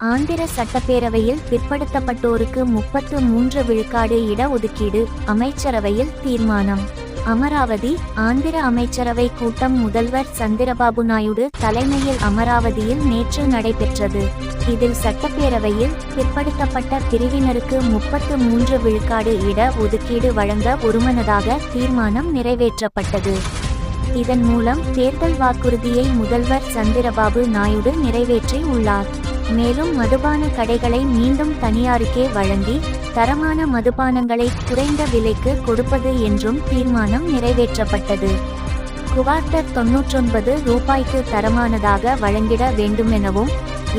ஆந்திர சட்டப்பேரவையில் பிற்படுத்தப்பட்டோருக்கு 33 விழுக்காடு இட ஒதுக்கீடு, அமைச்சரவையில் தீர்மானம். அமராவதி ஆந்திர அமைச்சரவை கூட்டம் முதல்வர் சந்திரபாபு நாயுடு தலைமையில் அமராவதியில் நேற்று நடைபெற்றது. இதில் சட்டப்பேரவையில் பிற்படுத்தப்பட்ட பிரிவினருக்கு 33 விழுக்காடு இட ஒதுக்கீடு வழங்க ஒருமனதாக தீர்மானம் நிறைவேற்றப்பட்டது. இதன் மூலம் தேர்தல் வாக்குறுதியை முதல்வர் சந்திரபாபு நாயுடு நிறைவேற்றி உள்ளார். மேலும் மதுபான கடைகளை மீண்டும் தனியாருக்கே வழங்கி தரமான மதுபானங்களை குறைந்த விலைக்கு கொடுப்பது என்றும் தீர்மானம் நிறைவேற்றப்பட்டது. குவார்ட்டர் 99 ரூபாய்க்கு தரமானதாக வழங்கிட வேண்டுமெனவும்,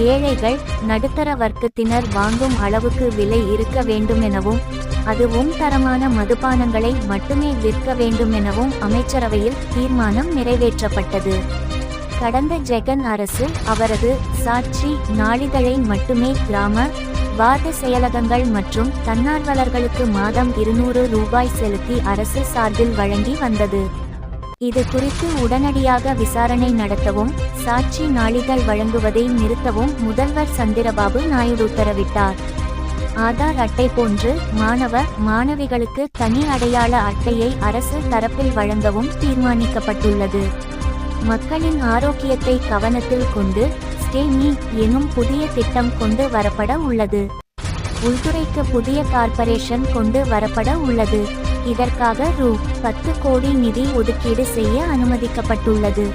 ஏழைகள் நடுத்தர வர்க்கத்தினர் வாங்கும் அளவுக்கு விலை இருக்க வேண்டுமெனவும், அதுவும் தரமான மதுபானங்களை மட்டுமே விற்க வேண்டுமெனவும் அமைச்சரவையில் தீர்மானம் நிறைவேற்றப்பட்டது. கடந்த ஜெகன் அரசு அவரது சாட்சி நாளிதழை மட்டுமே கிராம வார்டு செயலகங்கள் மற்றும் தன்னார்வலர்களுக்கு மாதம் 200 ரூபாய் செலுத்தி அரசு சார்பில் வழங்கி வந்தது. இது குறித்து உடனடியாக விசாரணை நடத்தவும், சாட்சி நாளிதழ் வழங்குவதை நிறுத்தவும் முதல்வர் சந்திரபாபு நாயுடு உத்தரவிட்டார். ஆதார் அட்டை போன்று மாணவிகளுக்கு தனி அடையாள அட்டையை அரசு தரப்பில் வழங்கவும் தீர்மானிக்கப்பட்டுள்ளது. மக்களின் ஆரோக்கியத்தை கவனத்தில் கொண்டு ஸ்டே மீ எனும் புதிய திட்டம் கொண்டு வரப்பட உள்ளது. உள்துறைக்கு புதிய கார்ப்பரேஷன் கொண்டு வரப்பட உள்ளது. இதற்காக ரூ. 10 கோடி நிதி ஒதுக்கீடு செய்ய அனுமதிக்கப்பட்டுள்ளது.